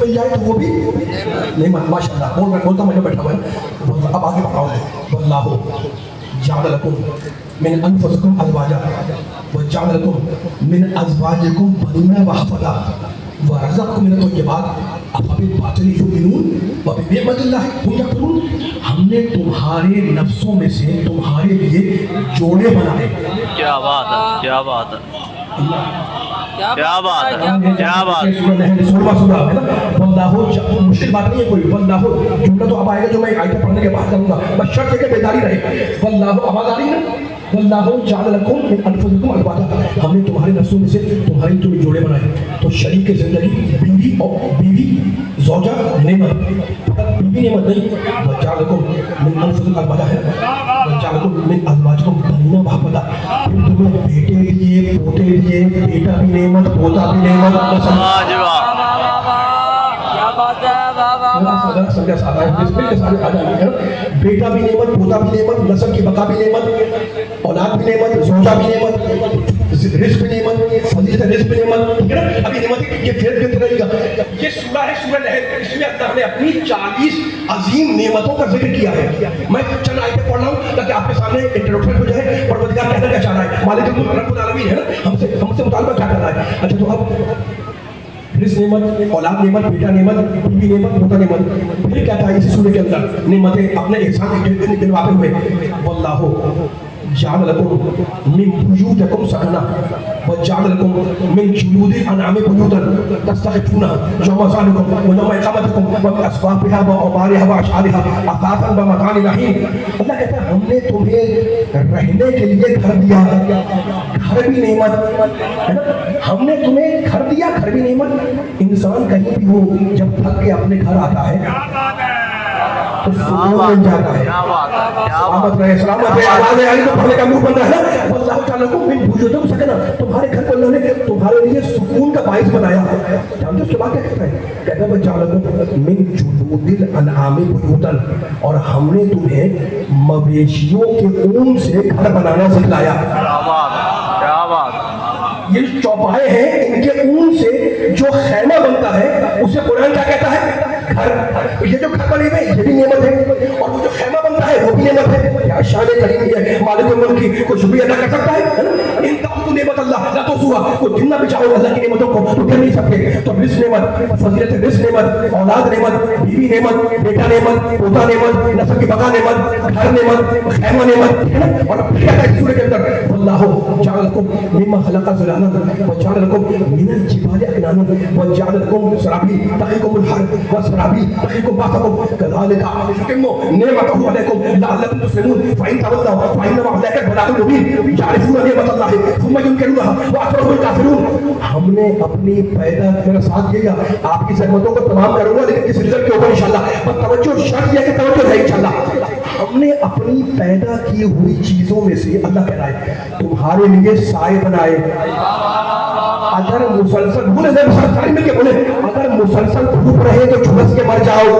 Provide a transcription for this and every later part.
मिल जाए तो वो भी नहीं। माशाल्लाह बोलता मैं बैठा हुआ है। अब आगे बताओ, वल्लाहु जअल लकुम मिन अनफुसिकुम अज़वाजा व जअल लकुम मिन अज़वाजिकुम बनीना व हफ़दा व रज़क़कुम मिन अत-तय्यिबात अफ़बिल बातिल युमिनून व बिनिअमतिल्लाहि हुम यकफ़ुरून। हमने तुम्हारे नफ्सों में से तुम्हारे लिए जोड़े बनाए। क्या बात है, क्या बात है, क्या बात है, क्या बात है। 16वां सूरा है ना। वल्लाहु, मुश्किल बात नहीं है कोई। वल्लाहु जुमला तो अब आएगा जो मैं आयत पढ़ने के बाद करूंगा, बस शर्त है कि बेदारी रहे। वल्लाहु आवाज आ रही है ना। वल्लाहु जअल लकुम मिन अनफुसिकुम अज़वाजा, हमने तुम्हारे नफ्सों में से तुम्हारी तुम्हें जोड़े बनाए। तो शरीक जिंदगी बीवी और बीवी ज़ौजा नेमत, बीवी नेमत नहीं। वजअल लकुम मिन अनफुसिकुम अज़वाजा है, वजअल लकुम मिन अज़वाजिकुम बनीना व हफ़दा, फिर तुम्हें बेटे दिए, पोते दिए, बेटा भी नेमत, पोता भी नेमत। बेटा भी नेमत, पोता भी नेमत, नस्ल की बका भी नेमत, औलाद भी नेमत, ज़ौजा भी नेमत, रिस्क भी नेमत, फजीलत रिस्क भी नेमत, ठीक है ना। अभी नेमत ये फेर गिनती रहेगा। ये सूरा है सूरह लहर, इसमें अल्लाह ने अपनी 40 अजीम नेमतों का जिक्र किया है। मैं चंद आयतें पढ़ रहा हूँ ताकि आपके सामने इंट्रोडक्शन हो जाए। परवरदिगार कहना क्या चाह रहा है, मालिक रब्बुल आलमीन है ना, हमसे मुतालबा क्या कर रहा है। अच्छा तो अब रिस्क नेमत, औलाद नेमत, बेटा नेमत, बीवी नेमत, पोता नेमत, फिर क्या था इसी सूरह के अंदर नेमतें अपने एहसान गिनवाते हुए। वल्लाहु जअल लकुम मिन बुयूतिकुम सकना व जअल लकुम मिन जुलूदिल अनआमि बुयूतन तस्तख़िफूना यौम ज़ालिकुम व यौम इक़ामतिकुम व मिन अस्वाफ़िहा व औबारिहा व अशआरिहा असासन व मतानिन रहीम। अल्लाह कहता है हमने तुम्हें रहने के लिए घर दिया, घर भी नेमत है ना। हमने तुम्हें घर दिया, घर भी नेमत। इंसान कहीं भी हो, जब थक के अपने घर आता है तो सुकून मिल जाता है। सलामत रहे, सलामत रहे। आवाज़ आ रही तो पढ़ने का मुंह बंद है ना। वल्लाहु जअल लकुम मिन बुयूतिकुम सकना, तुम्हारे घर को अल्लाह ने तुम्हारे लिए सुकून का बाइस बनाया। जानते हो उसके बाद क्या कहता है, कहता है जअल लकुम मिन जुलूदिल अनआमि बुयूतन, और हमने तुम्हें मवेशियों के ऊन से घर बनाना सिखाया। क्या बात। ये चौपाए हैं, इनके ऊन से जो खैमा बनता है उसे कुरान क्या कहता है, घर। ये जो घर बने हुए ये भी नेमत है, और वो जो खैमा बनता है वो भी नेमत है। क्या शान करीमी है मालिक मुल्क की, कुछ भी अदा कर सकता है ना। इन तक नेमत अल्लाह ला तो हुआ, वो जितना भी चाहो अल्लाह की नेमतों को तो कर नहीं सकते। तो रिस्क नेमत, फजीलत रिस्क नेमत, औलाद नेमत, बीवी नेमत, बेटा नेमत, पोता नेमत, नस्ल की बका नेमत, घर नेमत, खैमा नेमत, है ना। और फिर क्या है सूरह के अंदर, वल्लाहु जअल लकुम मिम्मा खलक़ा ज़िलालन व जअल लकुम मिनल जिबालि अकनाना व जअल लकुम सराबील तक़ीकुमुल हर व सराबील तक़ीकुम बासकुम कज़ालिका युतिम्मु निअमतहु अलैकुम लअल्लकुम तुस्लिमून फ़इन तवल्लव फ़इन्नमा अलैका बलागुल मुबीन यारिफूना निअमतल्लाहि थुम्मा युनकिरूनहा व अक्सरुहुम काफ़िरून। हमने अपनी पैदा, मेरा साथ दिएगा, आपकी सहमतों को तमाम करूंगा लेकिन किस रिजल्ट के ऊपर इंशाल्लाह। पर तवज्जो शर्त यह कि तवज्जो है इंशाल्लाह। हमने अपनी पैदा की हुई चीजों में से अल्लाह कह रहा है तुम्हारे लिए साए बनाए। अगर मुसलसल बोले बोले अगर मुसलसल धूप रहे तो झुलस के मर जाओ।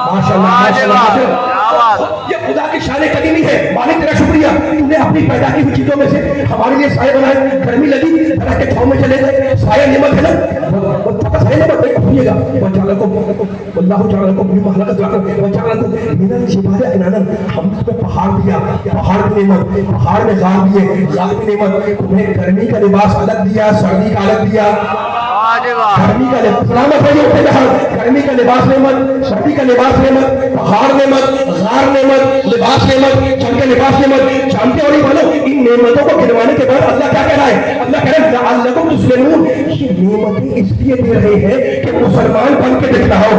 माशाल्लाह माशाल्लाह। ये खुदा की शान करीमी है। मालिक तेरा शुक्रिया, तूने अपनी पैदा की हुई चीजों में से हमारे लिए साए बनाए। गर्मी लगी घर के छांव में चले गए, साया नेमत है ना, साया नेमत नहीं भूलिएगा। वल्लाहु जअल लकुम मिम्मा खलक़ा ज़िलालन व जअल लकुम मिनल जिबालि अकनाना, हम तुम्हें पहाड़ दिया, पहाड़ की नेमत, पहाड़ में गार दिए, गार की नेमत। तुम्हें गर्मी का लिबास अलग दिया, सर्दी का अलग दिया। गर्मी का सलामत है ये गर्मी का लिबास नेमत, सर्दी का लिबास नेमत, पहाड़ नेमत, गार नेमत, लिबास नेमत, जंग के लिबास नेमत। जानते हो नहीं मानो इन नेमतों को गिनवाने के बाद अल्लाह क्या कह रहा है, अल्लाह कह रहा है लअल्लकुम तुस्लिमून। ये नेमतें इसलिए दे रहे हैं कि मुसलमान बन के दिखलाओ।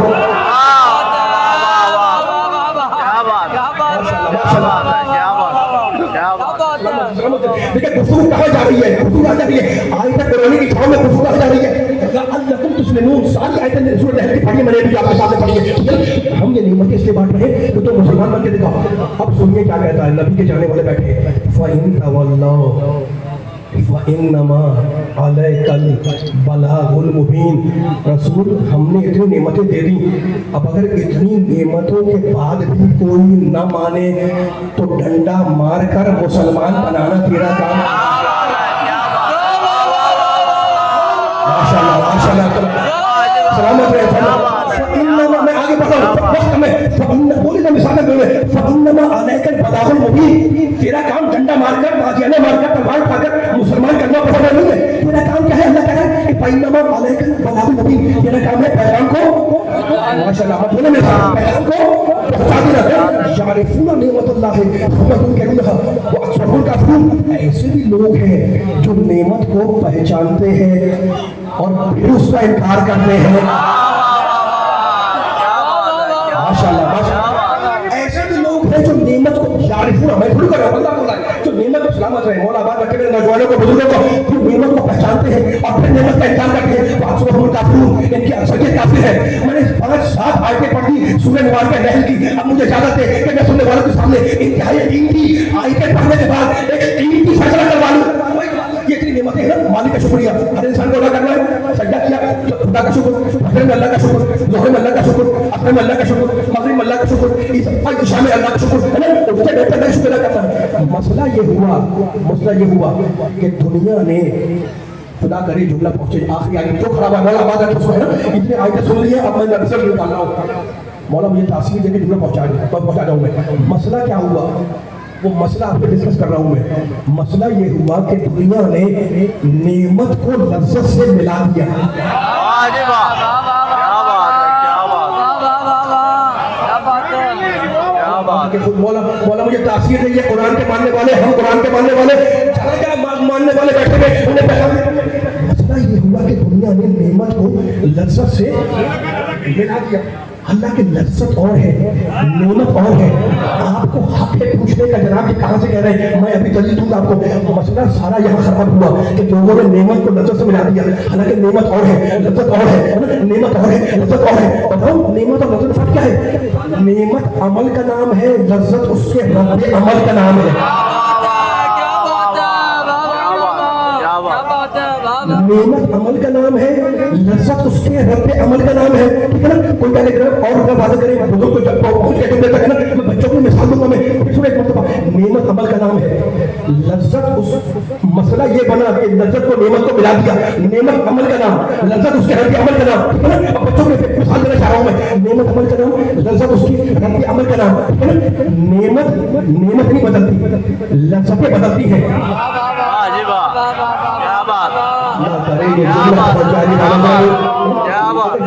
देखिए गुफ्तगू कहाँ जा रही है, गुफ्तगू कहाँ जा रही है, आयत कुरानी की छाव में गुफ्तगू कहाँ जा रही है। लअल्लकुम तुस्लिमून सारी आयतें सूरह लहर की पढ़ी, मैंने भी आपके सामने पढ़ी है। हम ये नेमतें इसलिए बांट रहे हैं कि तो मुसलमान बन के दिखाओ। अब सुनिए क्या कहता है, नबी के जाने वाले बैठे, फ़इन तवल्लौ फ़इन्नमा अलैकल बलागुल मुबीन। रसूल हमने इतनी नेमतें दे दी, अब अगर इतनी नेमतों के बाद भी कोई न माने तो डंडा मारकर मुसलमान बनाना तेरा काम। माशाल्लाह माशाल्लाह। सलामत पैगंबर अलैहिल बलागुल मुबीन, मेरा काम है पैगाम को माशाअल्लाह आप बोले मेरा पैगाम को पहुंचा देना है। यारिफून नेमतुल्लाह फहुम करीमहा व अक्सरुल काफिरून, ऐसे भी लोग हैं जो नेमत को पहचानते हैं और फिर उसका इनकार करते हैं। माशाअल्लाह माशाअल्लाह, ऐसे भी लोग हैं जो नेमत को यारिफून, मैं थोड़ी कर रहा हूं, अल्लाह बोला है, जो नेमत को सलामत रहे मौला आबाद रखे मेरे नौजवानों को बुजुर्गों को, जो नेमत को पहचानते हैं और फिर नेमत का इनकार करते हैं, अक्सरुल काफिरून, इनकी अक्सरियत काफिर है। मैंने 5-7 आयतें पढ़ी सूरह मुबारक नहल की। अब मुझे इजाजत है कि मैं सुनने वालों के सामने इंतहाई कीमती आयतें पढ़ने के बाद एक कीमती फैसला करवा लूं। ये इतनी नेमतें हैं ना, मालिक का शुक्रिया हर इंसान को अदा करना है। सजदा किया तो खुदा का शुक्र, फजर में अल्लाह का शुक्र, ज़ोहर में अल्लाह का शुक्र, असर में अल्लाह का शुक्र, मगरिब में अल्लाह का शुक्र, ईशा में अल्लाह का शुक्र, है ना, उससे बेहतर नहीं शुक्र अदा करना है। मसला ये हुआ कि दुनिया ने खुदा करे जुमला पहुंचे आखिरी आयत जो खराब है मौला आबाद रखे है ना, इतने आयतें सुन ली है, अब मैं नजर निकाल रहा हूँ, मौला मुझे तासीर देके जुमला पहुंचा जाऊँ मैं। मसला क्या हुआ, वो मसला आपको डिस्कस कर रहा हूं मैं। मसला ये हुआ कि दुनिया ने नेमत को लज्जत से मिला दिया। वाह जी वाह, क्या बात है, क्या बात है, क्या बात है। खुद मौला मुझे तासीर दी है, कुरान के मानने वाले, हम कुरान के मानने वाले, क्या मानने वाले बैठे हुए उन्हें पैसा। मसला ये हुआ कि दुनिया ने नेमत को लज्जत से मिला दिया। अल्लाह की लज्जत और है, नेमत और है। आपको हक है पूछने का जनाब कि कहाँ से कह रहे हैं, मैं अभी दलील दूंगा आपको। मसला सारा यहाँ खराब हुआ कि लोगों ने नेमत को लज्जत से मिला दिया। हालांकि नेमत और है, लज्जत और है, नेमत और है, लज्जत और है। बताओ नेमत और लज्जत फर्क क्या है? नेमत अमल का नाम है, लज्जत उसके रब्ब अमल का नाम है। नेमत अमल का नाम है, लज्जत उसके रब्ब अमल का नाम है, ठीक है ना। कोई पहले और बात करे बुजुर्ग को जब बहुत कहते देता है ना, मैं बच्चों को मिसाल दूंगा मैं सुनो एक मरतबा। नेमत अमल का नाम है, लज्जत उस मसला ये बना कि लज्जत को नेमत को मिला दिया। नेमत अमल का नाम, लज्जत उसके रब्ब अमल का नाम, ठीक है ना। अब बच्चों को मिसाल देना चाह रहा हूं मैं, नेमत अमल का नाम, लज्जत उसकी रब्ब अमल का नाम, ठीक है ना। नेमत नहीं बदलती, लज्जतें बदलती है। वाह जी वाह, क्या बात,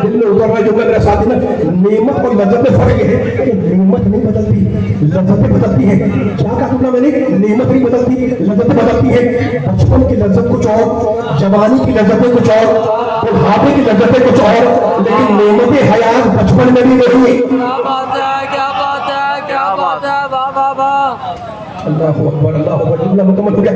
दिल में उतर रहा है जुमला मेरा साथ ना। नेमत और लज्जत में फर्क है कि नेमत नहीं बदलती, लज्जतें बदलती है। क्या कहा तुमने मैंने? नेमत नहीं बदलती, लज्जतें बदलती है। बचपन की लज्जत कुछ और, जवानी की लज्जतें कुछ और, बुढ़ापे की लज्जतें कुछ और, लेकिन नेमतें हयात बचपन में भी नहीं। अल्लाह अकबर, अल्लाह अकबर, जुमला मुकम्मल हो गया।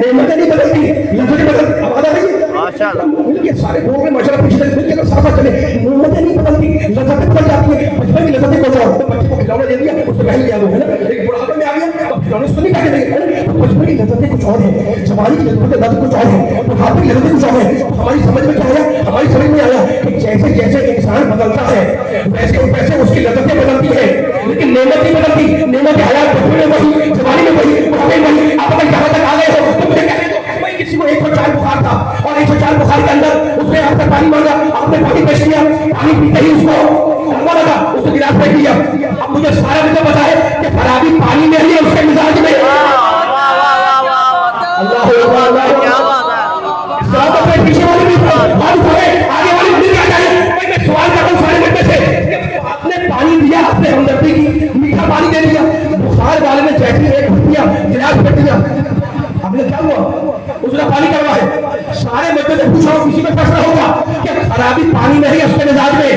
नेमतें नहीं बदलती, लज्जतें बदलती। आवाज आ रही है? माशाअल्लाह। उनके सारे बोल रहे माशाअल्लाह, पीछे मिलके तो साफ चले। नेमतें नहीं बदलती, लज्जतें बदल जाती है। बचपन की लज्जतें कुछ और, तो बच्चे को खिलौना दे दिया, उससे पहले लिया वो, है ना। एक बुढ़ापे में आ गया तो खिलौने उसको नहीं खाने देंगे, है ना। बचपन की लज्जतें कुछ और है, जवानी की लज्जतें कुछ और है, बुढ़ापे की लज्जतें कुछ और है। हमारी समझ में क्या आया? हमारी समझ में आया कि जैसे जैसे इंसान बदलता है वैसे वैसे उसकी लज्जतें बदलती है, लेकिन नेमत नहीं बदलती। नेमत हयात बचपन में वही, जवानी में वही, बुढ़ापे में वही। आप अगर यहाँ तक आ गए हो तो मुझे कहने दो, भाई किसी को 104 बुखार था और 104 बुखार के अंदर उसने आपसे पानी मांगा, आपने पानी पेश किया, पानी पीते ही उसको लगा लगा, उसने गिलास फेंक दिया। अब मुझे सारा मुझे पता है कि खराबी पानी में ही है, उसके मिजाज में। अल्लाह क्या बात है। पीछे वाली भी आगे वाली मिल जाए। मैं सवाल कर रहा हूँ सारे बच्चे से, आपने पानी दिया, आपने हमदर्दी की, मीठा पानी दे दिया, बुखार वाले ने जैसे एक दिया, गिलास फेंक दिया, आपने क्या हुआ? उसने पानी करवा है। सारे बच्चों से पूछा किसी में फैसला होगा कि खराबी पानी में ही उसके मिजाज में।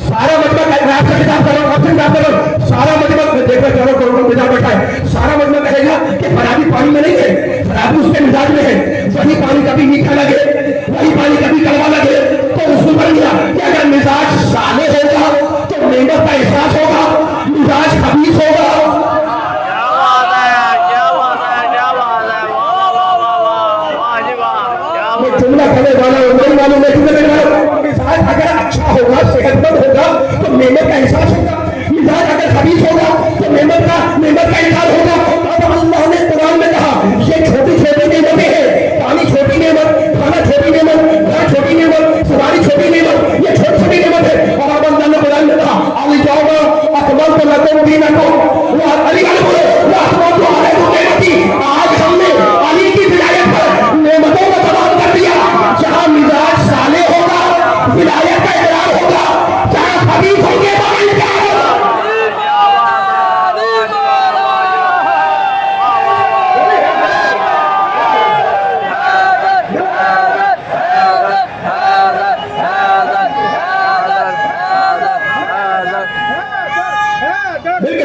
सारा मजमा आपसे किताब करो, आपसे किताब करो, सारा मजमा देखकर करो करोड़ों मिजाज बैठा है। सारा मजमा कहेगा कि खराबी पानी में नहीं है, खराबी उसके मिजाज में है। वही पानी कभी मीठा लगे, वही पानी कभी कड़वा लगे, तो उसको बन गया कि अगर मिजाज साले होगा तो नेमत का एहसास होगा, मिजाज खबीस होगा। जुमला करने वाला नहीं मालूम है, मिजाज अगर अच्छा होगा, सेहतमंद होगा तो नेमत का एहसास होगा। मिजाज अगर खबीस होगा तो नेमत का इनकार होगा। अब अल्लाह ने कुरान में कहा ये छोटी छोटी नेमतें हैं, पानी छोटी नेमत, खाना छोटी नेमत,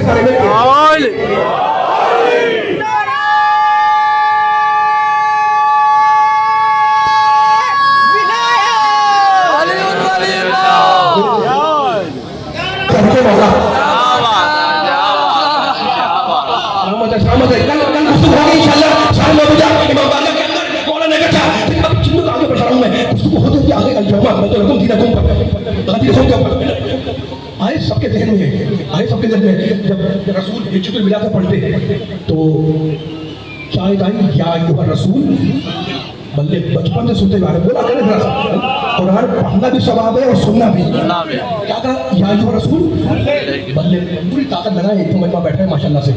کے سارے میں سلامت ہے. کل گفتگو ہوگی انشاءاللہ شام 9 بجے امام باقر کے اندر مولانا کا چاہ اب چندوں کا آگے بڑھ رہا ہوں میں. گفتگو ہوتے ہوتے آگے الجواب میں تو لکم دینکم پر غدیر سن کے اوپر آئے سب کے ذہن میں ہے. آئے سب کے ذہن میں جب رسول یہ چکر ملا سے پڑھتے تو شاید آئی یا ایھا رسول بلے بچپن سے سنتے ہوئے بولا کرے ذرا سا قرآن پڑھنا بھی ثواب ہے اور سننا بھی. کیا کہا یا ایھا رسول بلے پوری طاقت لگائے ایک مجمع بیٹھا ہے ماشاءاللہ سے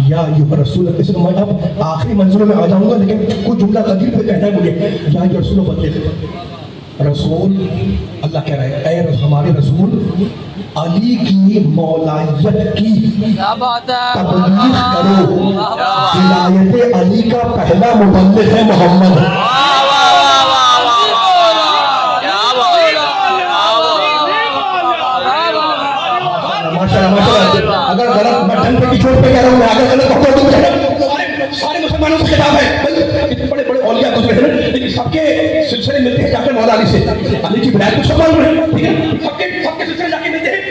یا ایھا رسول. اس میں میں اب آخری منزلوں میں آ جاؤں گا لیکن کوئی جملہ قدیر پہ کہنا ہے مجھے یا ایھا رسول بلے رسول اللہ کہہ رہا ہے اے ہمارے رسول علی کی مولایت کی تبلیغ کرو. ولایت علی کا پہلا مبلغ ہے محمد. اگر غلط بٹن پہ چھوڑ پہ کہہ رہا ہوں میں اگر غلط پکڑ دوں سارے مسلمانوں کی کتاب ہے بڑے بڑے اولیاء گزرے ہیں لیکن سب کے سلسلے ملتے ہیں جا کے مولا علی سے. علی کی ولایت کو سب معلوم ہے ٹھیک ہے. سب کے سلسلے جا کے ملتے ہیں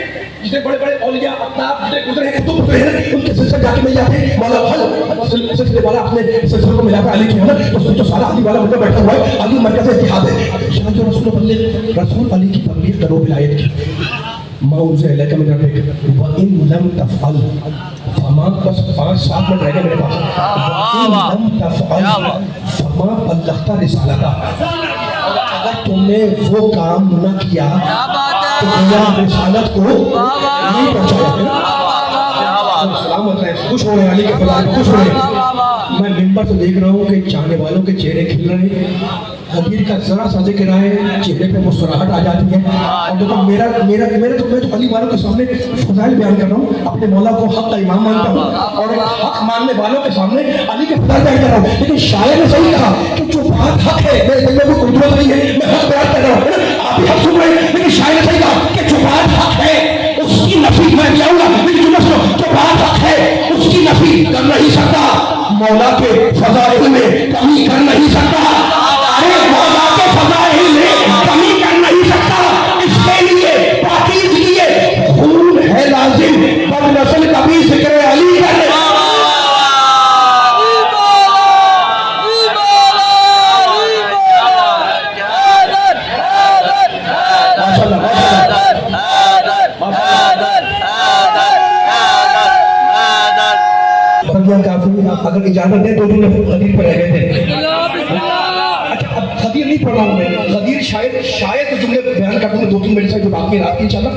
جتنے بڑے بڑے اولیاء اطناف جتنے گزرے ہیں کتب گزرے ہیں ان کے سلسلے جا کے مل جاتے ہیں. مولا سلسلے والا اپنے سلسلے کو ملا کر علی کی ہے نا تو اس میں جو سارا علی والا مطلب بیٹھا ہوا ہے علی مرکز اتحاد ہے. شاہ جو رسول علی کی تبلیغ کرو ولایت کی. ما انزل الیک من ربک وان لم تفعل فما بس 5-7 منٹ رہ گئے میرے پاس. وان لم تفعل فما بلغت رسالتہ. اگر تم نے وہ کام نہ کیا تو دنیا رسالت کو نہیں پہنچایا. سلامت رہے خوش ہو رہے ہیں علی کے فضائل خوش ہو رہے ہیں. میں ممبر سے دیکھ رہا ہوں کہ چاہنے والوں کے چہرے کھل رہے ہیں. غدیر کا ذرا سا ذکر آئے چہرے پہ مسکراہٹ آ جاتی ہے. اور دیکھو میں تو علی والوں کے سامنے فضائل بیان کر رہا ہوں. اپنے مولا کو حق کا امام مانتا ہوں اور حق ماننے والوں کے سامنے علی کے فضائل بیان کر رہا ہوں. لیکن شاعر نے صحیح کہا کہ جو بات حق ہے میرے دل میں کوئی قدرت نہیں ہے میں حق بیان کر رہا ہوں. آپ بھی حق سن رہے ہیں لیکن شاعر نے صحیح کہا کہ جو بات حق ہے اس کی نفی میں بھی آؤں گا. میری جملہ سنو جو بات حق ہے اس کی نفی کر نہیں سکتا. مولا کے فضائل میں کمی کر نہیں سکتا. مولا کے فضائل میں کمی کر نہیں سکتا. اس کے لیے پاکیزگی خون ہے لازم پر نسل کبھی ذکر علی کرے. اگر اجازت دیں تو غدیر پر رہ گئے تھے. اچھا اب غدیر نہیں پڑھ رہا ہوں میں. غدیر شاید جملے بیان کر دوں 2-3 منٹ سے جو باقی رات کی انشاءاللہ.